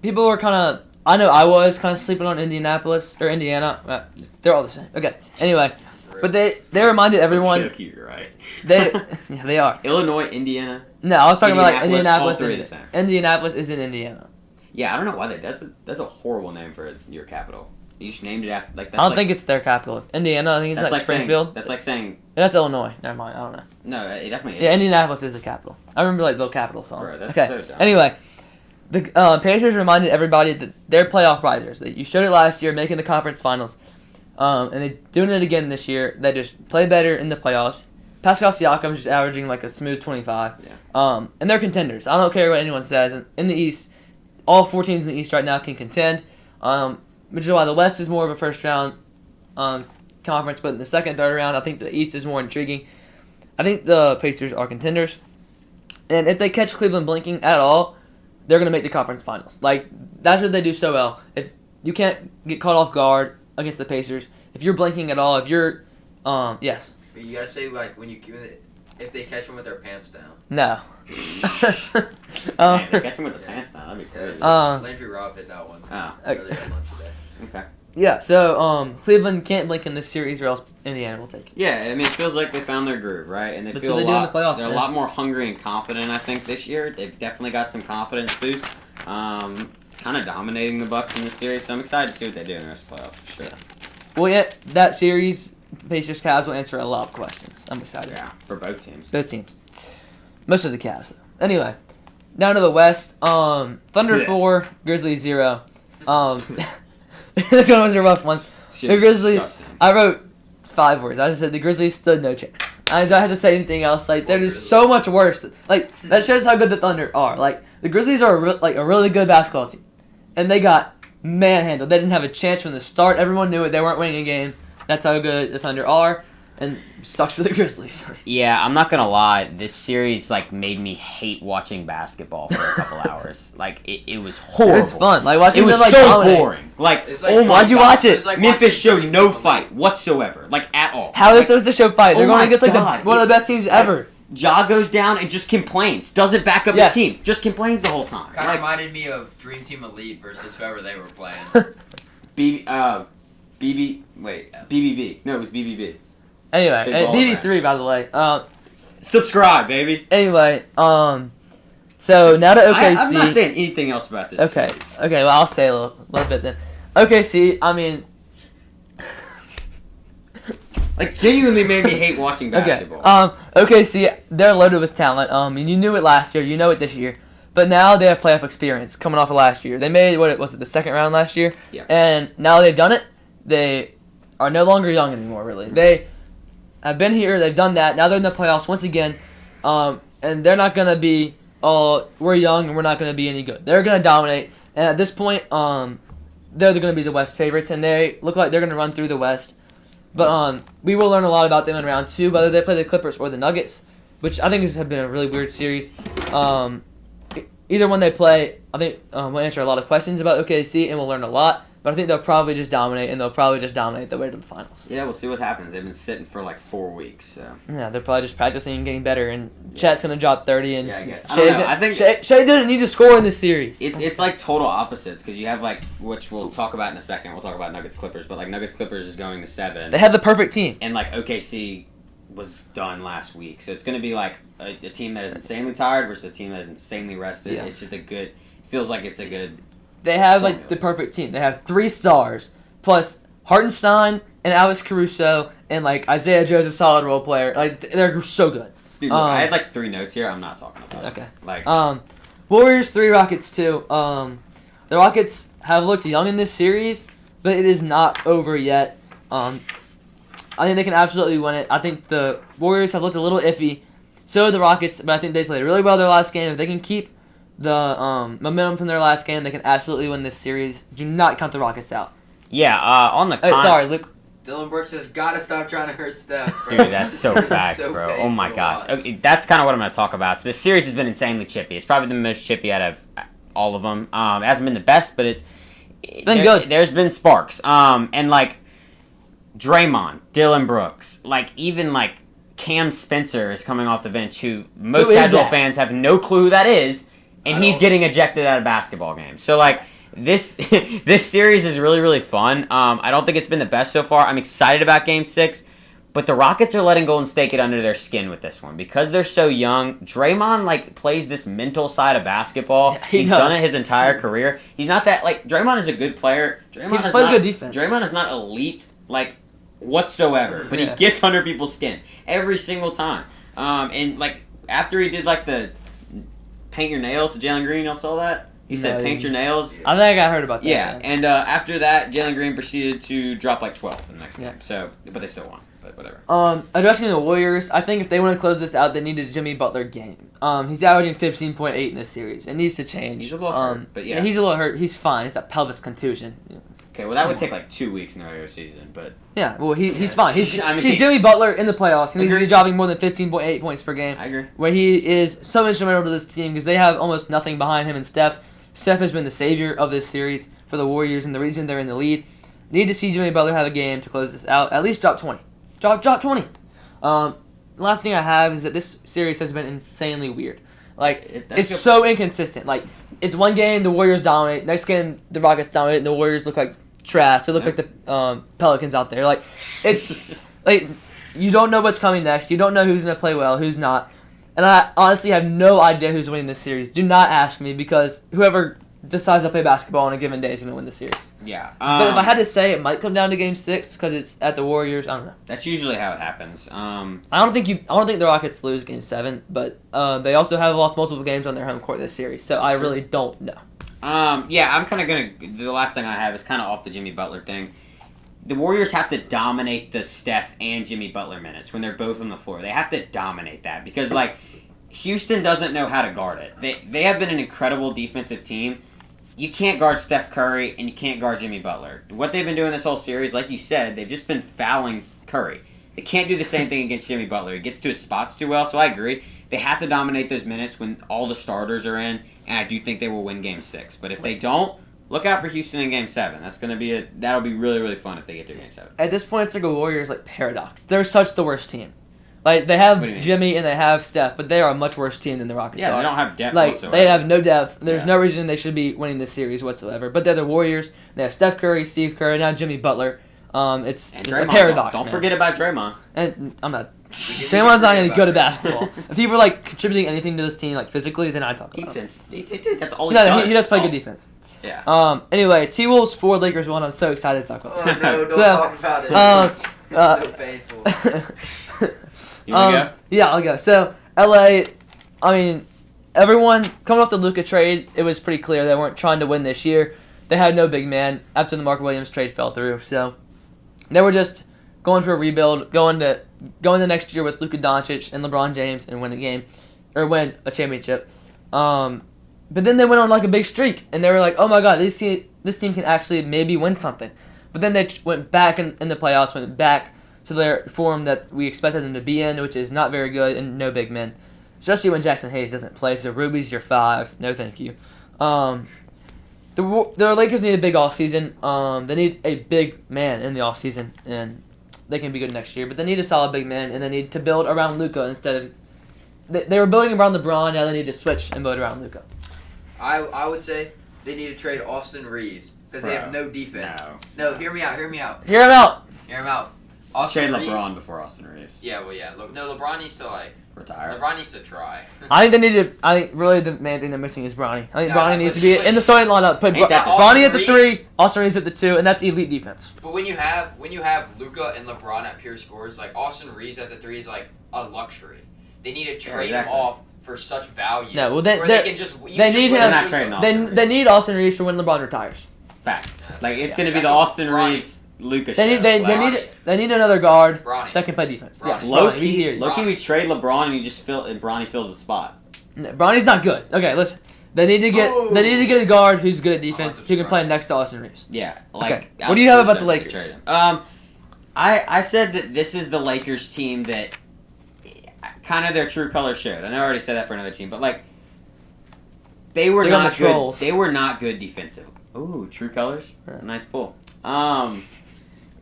People were kind of, I know I was kind of sleeping on Indianapolis, or Indiana. They're all the same. Okay, anyway. But they reminded everyone. You're right. Yeah, they are. Illinois, Indiana. No, I was talking about Indianapolis, Indianapolis. all three the same. Indianapolis is in Indiana. Yeah, I don't know why that's a horrible name for your capital. You just named it after that's. I don't think it's their capital. Indiana, I think it's like Springfield. That's like saying. That's Illinois. Never mind. I don't know. No, it definitely is. Yeah, Indianapolis is the capital. I remember the capital song. Bro, that's okay. so dumb. Anyway, the Pacers reminded everybody that they're playoff risers. That you showed it last year, making the conference finals, and they're doing it again this year. They just play better in the playoffs. Pascal Siakam's just averaging a smooth 25. Yeah. And they're contenders. I don't care what anyone says. In the East, all 4 teams in the East right now can contend. Which is why the West is more of a first round conference, but in the second, third round, I think the East is more intriguing. I think the Pacers are contenders, and if they catch Cleveland blinking at all, they're gonna make the conference finals. That's what they do so well. If you can't get caught off guard against the Pacers, if you're blinking at all, if you're, yes. But you gotta say when if they catch them with their pants down. No. Man, they catch him with the pants down. That'd be crazy. Landry Robb hit that one. Oh. Earlier at lunch today. Okay. Yeah, so Cleveland can't blink in this series, or else Indiana will take it. Yeah, I mean, it feels like they found their groove, right? And they That's feel what a they do in lot. the playoffs, They're man. a lot more hungry and confident, I think, this year. They've definitely got some confidence boost. Kind of dominating the Bucks in this series, so I'm excited to see what they do in the rest of the playoffs. For sure. Well, yeah, that series, Pacers Cavs will answer a lot of questions. I'm excited. Yeah, for both teams. Both teams. Most of the Cavs, though. Anyway, down to the West. Thunder Yeah. 4, Grizzlies 0. This one was a rough one. Shit, The Grizzlies. disgusting. I wrote 5 words. I just said the Grizzlies stood no chance. I don't have to say anything else. Like, they're just so much worse. Like, that shows how good the Thunder are. Like, the Grizzlies are a really good basketball team. And they got manhandled. They didn't have a chance from the start. Everyone knew it. They weren't winning a game. That's how good the Thunder are. And sucks for the Grizzlies. Yeah, I'm not gonna lie. This series made me hate watching basketball for a couple hours. It was horrible. It's fun. Like, watching It was them, so dominate. boring. It's like oh my Why'd you God. watch it? It's like Memphis watching showed Dream no Team fight Elite. whatsoever, at all. How are they supposed to show fight? They're Oh going my against God. one of the best teams ever. Ja goes down and just complains. Doesn't back up Yes. his team. Just complains the whole time. Kind of reminded me of Dream Team Elite versus whoever they were playing. BBB. No, it was BBB. Anyway, Big and ball BB3, by the way. Subscribe, baby. Anyway, so now to OKC. I'm not saying anything else about this. Okay, series. okay. Well, I'll say a little bit then. OKC. I mean, Genuinely made me hate watching okay. basketball. OKC. They're loaded with talent. And you knew it last year. You know it this year. But now they have playoff experience coming off of last year. They made the second round last year. Yeah. And now they've done it. They are no longer young anymore. Really, they have been here. They've done that. Now they're in the playoffs once again. And they're not gonna be, we're young and we're not gonna be any good. They're gonna dominate. And at this point, they're gonna be the West favorites, and they look like they're gonna run through the West. But we will learn a lot about them in round 2, whether they play the Clippers or the Nuggets, which I think has been a really weird series. Either one they play, I think we'll answer a lot of questions about OKC, and we'll learn a lot. But I think they'll probably just dominate, and they'll probably just dominate the way to the finals. Yeah, we'll see what happens. They've been sitting for 4 weeks, so. Yeah, they're probably just practicing and getting better. And Chet's gonna drop 30, and Yeah, I guess. I don't know. I think Shea doesn't need to score in this series. it's like total opposites because you have which we'll talk about in a second. We'll talk about Nuggets Clippers, but Nuggets Clippers is going to 7, They have the perfect team. and OKC was done last week, so it's going to be a team that is insanely tired versus a team that is insanely rested. Yeah. It's just feels like it's a good. They have Formula. the perfect team. They have 3 stars plus Hartenstein and Alex Caruso and Isaiah Joe's a solid role player. They're so good. Dude, look, I had 3 notes here. I'm not talking about. Okay. It. Warriors 3, Rockets 2. The Rockets have looked young in this series, but it is not over yet. I think they can absolutely win it. I think the Warriors have looked a little iffy. So have the Rockets, but I think they played really well their last game. If they can keep the momentum from their last game, they can absolutely win this series. Do not count the Rockets out. Yeah, on the. Sorry, Luke. Dylan Brooks has got to stop trying to hurt Steph. Bro. Dude, that's so It's facts, so bro. Oh painful my to gosh. watch. Okay, that's kind of what I'm going to talk about. So this series has been insanely chippy. It's probably the most chippy out of all of them. It hasn't been the best, but it's been good. There's been sparks. And Draymond, Dylan Brooks, even Cam Spencer is coming off the bench, who most Who is casual that? fans have no clue who that is, and I he's don't. getting ejected out of basketball games. So this this series is really, really fun. I don't think it's been the best so far. I'm excited about Game 6, but the Rockets are letting Golden State get under their skin with this one because they're so young. Draymond plays this mental side of basketball. Yeah, he He's does. done it his entire career. He's not that Draymond is a good player. Draymond just is plays not, good defense. Draymond is not elite whatsoever, but Yeah. he gets under people's skin every single time. And after he did the paint your nails to Jalen Green, y'all saw that? He No, said I paint your nails. I think I heard about that. Yeah, and after that, Jalen Green proceeded to drop 12 in the next Yeah. game. So, but they still won. But whatever. Addressing the Warriors, I think if they want to close this out, they need a Jimmy Butler game. He's averaging 15.8 in this series. It needs to change. He's a little hurt, but yeah. He's a little hurt. He's fine. It's a pelvis contusion. Okay, well that would Come take 2 weeks in the regular season, but Yeah, well, he's Yeah. fine. He's I mean- he's Jimmy Butler in the playoffs. He needs to be Agreed. dropping more than 15.8 points per game. I agree. Where he is so instrumental to this team because they have almost nothing behind him and Steph. Steph has been the savior of this series for the Warriors and the reason they're in the lead. Need to see Jimmy Butler have a game to close this out. At least drop 20. Drop 20. last thing I have is that this series has been insanely weird. Like, That's it's good. so inconsistent. Like, it's one game the Warriors dominate, next game the Rockets dominate, and the Warriors look like trash. They look like the Pelicans out there. Like, it's like you don't know what's coming next. You don't know who's gonna play well, who's not. And I honestly have no idea who's winning this series. Do not ask me because whoever decides to play basketball on a given day is gonna win the series. Yeah. But if I had to say, it might come down to Game 6 because it's at the Warriors. I don't know. That's usually how it happens. I don't think the Rockets lose Game 7, but they also have lost multiple games on their home court this series, so I really don't know. Yeah, I'm kind of gonna. The last thing I have is kind of off the Jimmy Butler thing. The Warriors have to dominate the Steph and Jimmy Butler minutes when they're both on the floor. They have to dominate that because like Houston doesn't know how to guard it. They have been an incredible defensive team. You can't guard Steph Curry and you can't guard Jimmy Butler. What they've been doing this whole series, like you said, they've just been fouling Curry. They can't do the same thing against Jimmy Butler. He gets to his spots too well, so I agree. They have to dominate those minutes when all the starters are in, and I do think they will win Game 6. But if they don't, look out for Houston in Game 7. That'll be really, really fun if they get to Game 7. At this point, it's like a Warriors like paradox. They're such the worst team. Like they have What do you mean? Jimmy and they have Steph, but they are a much worse team than the Rockets Yeah, are. they don't have depth Like whatsoever. they have no depth. There's Yeah. no reason they should be winning this series whatsoever. But they're the Warriors. They have Steph Curry, Steve Curry, now Jimmy Butler. It's And just Draymond. a paradox. Don't man. forget about Draymond. And I'm not. We Draymond's not any forget good at about basketball. If he were like contributing anything to this team, like physically, then I'd talk about him. Defense. Dude, that's all he No, does. he does play good defense. Yeah. Anyway, T-Wolves 4, Lakers 1. I'm so excited to talk about. Oh no, don't So, talk about it. Um, so painful. You wanna go? Yeah, I'll go. So, LA, I mean, everyone coming off the Luka trade, it was pretty clear they weren't trying to win this year. They had no big man after the Mark Williams trade fell through. So, they were just going for a rebuild, going to next year with Luka Doncic and LeBron James and win a championship. But then they went on like a big streak, and they were like, "Oh my God, this team can actually maybe win something." But then they went back in the playoffs, went back to their form that we expected them to be in, which is not very good and no big men, especially when Jackson Hayes doesn't play. So Ruby's your 5. No, thank you. The Lakers need a big offseason. They need a big man in the offseason, and they can be good next year. But they need a solid big man, and they need to build around Luka instead of they were building around LeBron. Now they need to switch and build around Luka. I would say they need to trade Austin Reeves because they have no defense. No, hear me out. Hear him out. Hear him out. Austin Trade Reeves. LeBron before Austin Reeves. Yeah, well, yeah. No, LeBron needs to Retire. LeBron needs to try. I think they need to. I think really the main thing they're missing is Bronny. I think Yeah, Bronny but- needs to be in the starting lineup. Put Ain't that the- Bronny at the Austin 3, Austin Reeves at the 2, and that's elite defense. But when you have Luka and LeBron at pure scores, like Austin Reeves at the 3 is like a luxury. They need to trade exactly. him off for such value. No, well, where they can just they can need just him- let not Luka- trading Austin They need Austin Reeves for when LeBron retires. Facts. Like it's Yeah. gonna be That's the what Austin Bronny- Reeves Lucas. They need Bronny. they need another guard Bronny. that can play defense. Bronny. Yes, Low Bronny. He's key, here. we trade LeBron and Bronny fills the spot. No, Bronny's not good. Okay, listen. They need to get a guard who's good at defense who can play next to Austin Reeves. Yeah. Like. Okay. What do you have about the absolutely Lakers? trade him. I said that this is the Lakers team that kind of their true color showed. I know I already said that for another team, but like they were They're on not the good. Trolls. They were not good defensively. Ooh, true colors. Yeah. Nice pull.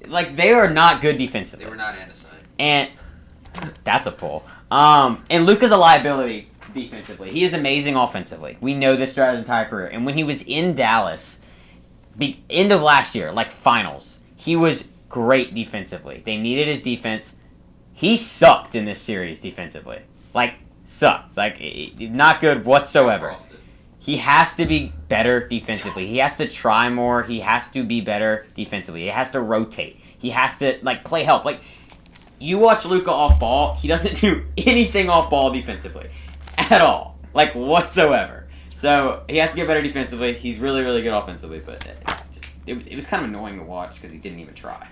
Like they are not good defensively. They were not Anderson. And that's a pull. And Luka's a liability defensively. He is amazing offensively. We know this throughout his entire career. And when he was in Dallas, end of last year, like finals, he was great defensively. They needed his defense. He sucked in this series defensively. Like, sucked. Like, not good whatsoever. Frosted. He has to be better defensively. He has to try more. He has to be better defensively. He has to rotate. He has to, like, play help. Like, you watch Luka off ball, he doesn't do anything off ball defensively. At all. Like, whatsoever. So, he has to get better defensively. He's really, really good offensively, but it was kind of annoying to watch because he didn't even try.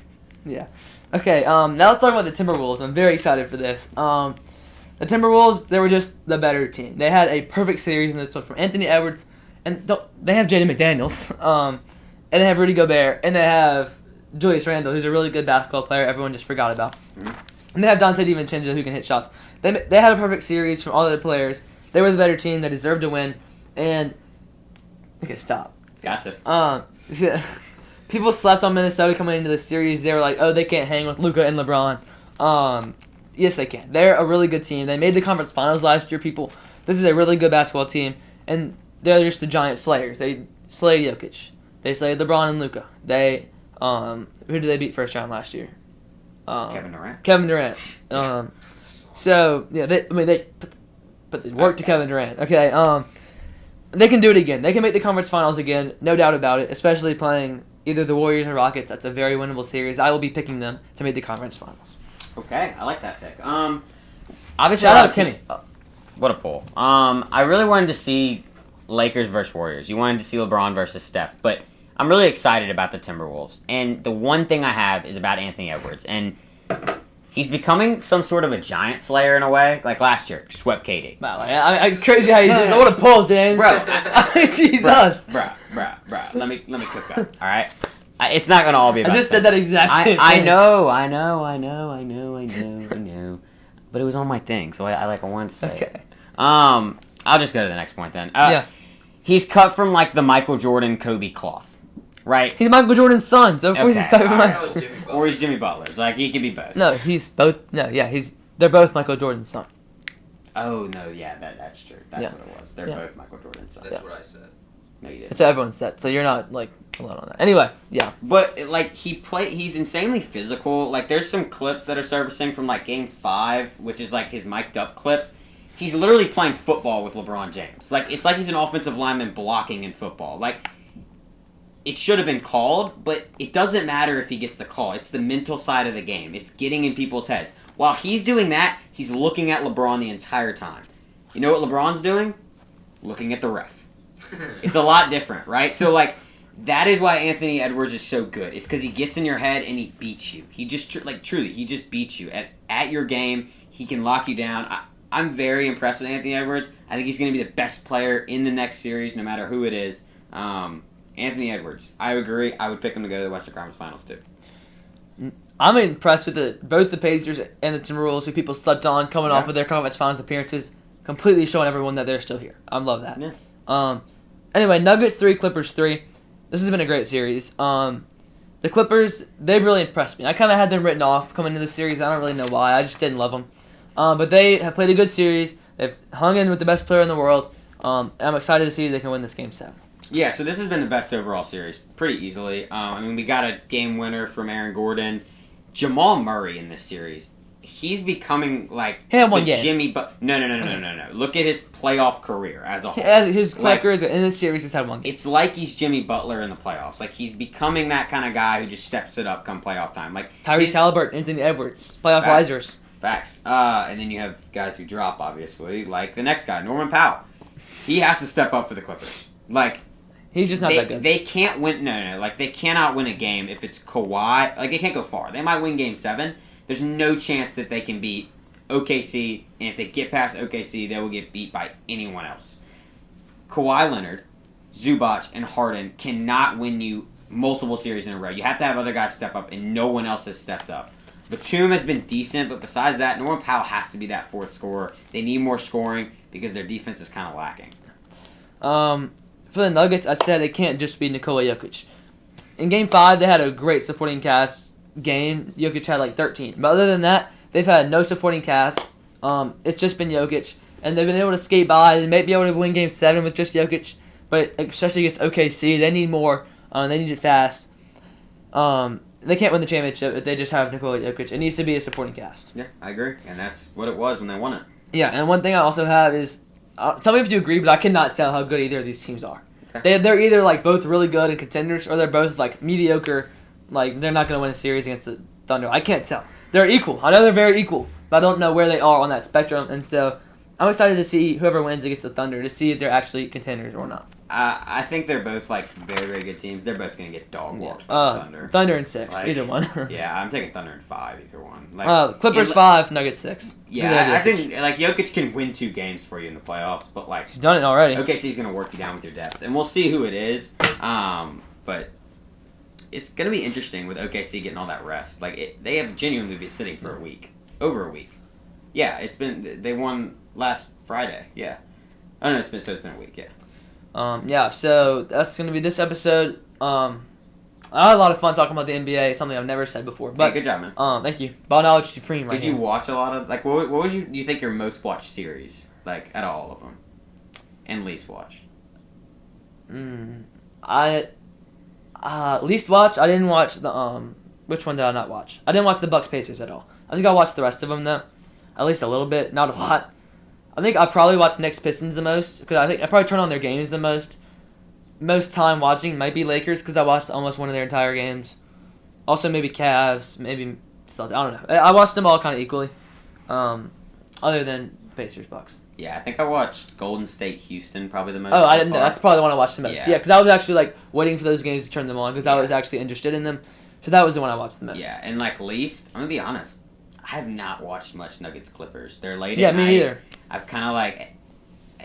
Yeah. Okay, now let's talk about the Timberwolves. I'm very excited for this. The Timberwolves, they were just the better team. They had a perfect series in this one from Anthony Edwards, and they have Jaden McDaniels, and they have Rudy Gobert, and they have Julius Randle, who's a really good basketball player everyone just forgot about. Mm-hmm. And they have Dante DiVincenzo, who can hit shots. They had a perfect series from all of the players. They were the better team. They deserved to win. And, okay, stop. Gotcha. People slept on Minnesota coming into the series. They were like, oh, they can't hang with Luka and LeBron. Yes, they can. They're a really good team. They made the conference finals last year, people. This is a really good basketball team, and they're just the giant slayers. They slayed Jokic. They slayed LeBron and Luka. They, who did they beat first round last year? Kevin Durant. Kevin Durant. So, yeah, they put the work to Kevin Durant. Okay, they can do it again. They can make the conference finals again, no doubt about it, especially playing either the Warriors or Rockets. That's a very winnable series. I will be picking them to make the conference finals. Okay, I like that pick. Obviously, Shout out Kenny. What a pull. I really wanted to see Lakers versus Warriors. You wanted to see LeBron versus Steph, but I'm really excited about the Timberwolves. And the one thing I have is about Anthony Edwards, and he's becoming some sort of a giant slayer in a way. Like last year, swept KD. Wow, I crazy how you just what a pull, James. Bro. Jesus. Bro. Let me cook that. All right. It's not gonna all be I about just said that exact same I thing. know. But it was on my thing, so I wanted to say Okay. it. I'll just go to the next point then. Yeah. He's cut from like the Michael Jordan, Kobe cloth, right? He's Michael Jordan's son, so of course he's Okay, coming from alright. Michael. That was Jimmy Butler. Or he's Jimmy Butler's. Like he could be both. No, he's both. No, yeah, they're both Michael Jordan's son. Oh no, yeah, that's true. That's Yeah. what it was. They're Yeah. both Michael Jordan's sons. That's what I said. No, you didn't. That's what everyone said. So you're not like alone on that. Anyway, yeah. But like he's insanely physical. Like there's some clips that are surfacing from like Game 5, which is like his mic'd up clips. He's literally playing football with LeBron James. Like it's like he's an offensive lineman blocking in football. Like it should have been called, but it doesn't matter if he gets the call. It's the mental side of the game. It's getting in people's heads. While he's doing that, he's looking at LeBron the entire time. You know what LeBron's doing? Looking at the ref. It's a lot different, right? So, like, that is why Anthony Edwards is so good. It's because he gets in your head and he beats you. He just, truly, he just beats you. At your game, he can lock you down. I'm very impressed with Anthony Edwards. I think he's going to be the best player in the next series, no matter who it is. Anthony Edwards, I agree. I would pick him to go to the Western Conference Finals, too. I'm impressed with both the Pacers and the Timberwolves, who people slept on coming Yeah. off of their conference finals appearances, completely showing everyone that they're still here. I love that. Yeah. Anyway, Nuggets 3, Clippers 3. This has been a great series. The Clippers, they've really impressed me. I kind of had them written off coming into the series. I don't really know why. I just didn't love them. But they have played a good series. They've hung in with the best player in the world. And I'm excited to see if they can win this Game 7. Yeah, so this has been the best overall series, pretty easily. I mean, we got a game winner from Aaron Gordon. Jamal Murray in this series, he's becoming like He had one the game. Jimmy No. Look at his playoff career as a whole. His Like- career in this series has had one game. It's like he's Jimmy Butler in the playoffs. Like, he's becoming that kind of guy who just steps it up come playoff time. Like, Tyrese he's- Halliburton, Anthony Edwards, playoff Facts. risers. Facts. And then you have guys who drop, obviously, like the next guy, Norman Powell. He has to step up for the Clippers. Like, He's just not that good. They can't win. No. Like, they cannot win a game if it's Kawhi. Like, they can't go far. They might win Game 7. There's no chance that they can beat OKC. And if they get past OKC, they will get beat by anyone else. Kawhi Leonard, Zubac, and Harden cannot win you multiple series in a row. You have to have other guys step up, and no one else has stepped up. Batum has been decent, but besides that, Norman Powell has to be that fourth scorer. They need more scoring because their defense is kind of lacking. For the Nuggets, I said it can't just be Nikola Jokic. In Game 5, they had a great supporting cast game. Jokic had like 13. But other than that, they've had no supporting cast. It's just been Jokic. And they've been able to skate by. They may be able to win Game 7 with just Jokic. But especially against OKC, they need more. They need it fast. They can't win the championship if they just have Nikola Jokic. It needs to be a supporting cast. Yeah, I agree. And that's what it was when they won it. Yeah, and one thing I also have is, tell me if you agree, but I cannot tell how good either of these teams are. Okay. They're either like both really good and contenders, or they're both like mediocre. Like they're not going to win a series against the Thunder. I can't tell. They're equal. I know they're very equal, but I don't know where they are on that spectrum. And so I'm excited to see whoever wins against the Thunder to see if they're actually contenders or not. I think they're both like very, very good teams. They're both going to get dog walked by the Thunder. Thunder and 6, Like, either one. Yeah, I'm taking Thunder in 5, either one. Like, Clippers in- 5, Nuggets 6. Yeah, I think like Jokic can win 2 games for you in the playoffs, but like He's done it already. OKC's going to work you down with your depth, and we'll see who it is. But it's going to be interesting with OKC getting all that rest. Like they have genuinely been sitting for a week, over a week. Yeah, they won last Friday. Yeah. Oh no, it's been a week. Yeah. So that's going to be this episode. I had a lot of fun talking about the NBA. Something I've never said before. Hey, But good job, man. thank you. Ball knowledge supreme. Right Did you here. watch a lot of like what was you think your most watched series like out of all of them, and least watched? I least watch. I didn't watch the Which one did I not watch? I didn't watch the Bucks Pacers at all. I think I watched the rest of them though, at least a little bit, not a lot. I think I probably watched Knicks Pistons the most because I think I probably turn on their games the most. Most time watching might be Lakers because I watched almost one of their entire games. Also maybe Cavs, maybe Celtics. I don't know. I watched them all kind of equally, other than Pacers Bucks. Yeah, I think I watched Golden State Houston probably the most. Oh, I so didn't know. far. That's probably the one I watched the most. Yeah. Yeah, because I was actually like waiting for those games to turn them on because I Yeah. was actually interested in them. So that was the one I watched the most. Yeah, and like least, I'm gonna be honest. I have not watched much Nuggets Clippers. They're late. Yeah, at me night. neither. I've kind of like.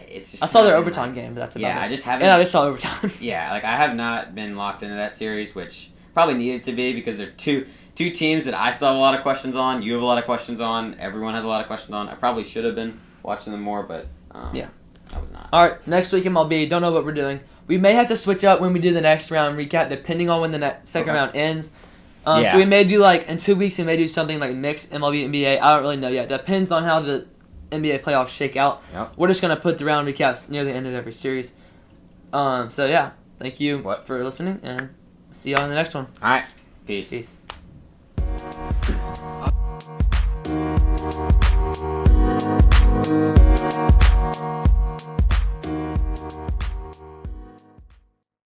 It's just. I saw their not been, overtime like- game, but that's about Yeah, it. I just haven't. And I just saw overtime. Yeah, like I have not been locked into that series, which probably needed to be because they're two teams that I still have a lot of questions on. You have a lot of questions on. Everyone has a lot of questions on. I probably should have been watching them more, but Yeah. I was not. All right, next week MLB. Don't know what we're doing. We may have to switch up when we do the next round recap, depending on when the second Okay. round ends. Yeah. So we may do like in 2 weeks. We may do something like mixed MLB NBA. I don't really know yet. Depends on how the NBA playoffs shake out. Yep. We're just gonna put the round recaps near the end of every series. So yeah, thank you What? for listening, and see y'all in the next one. All right. Peace. Peace.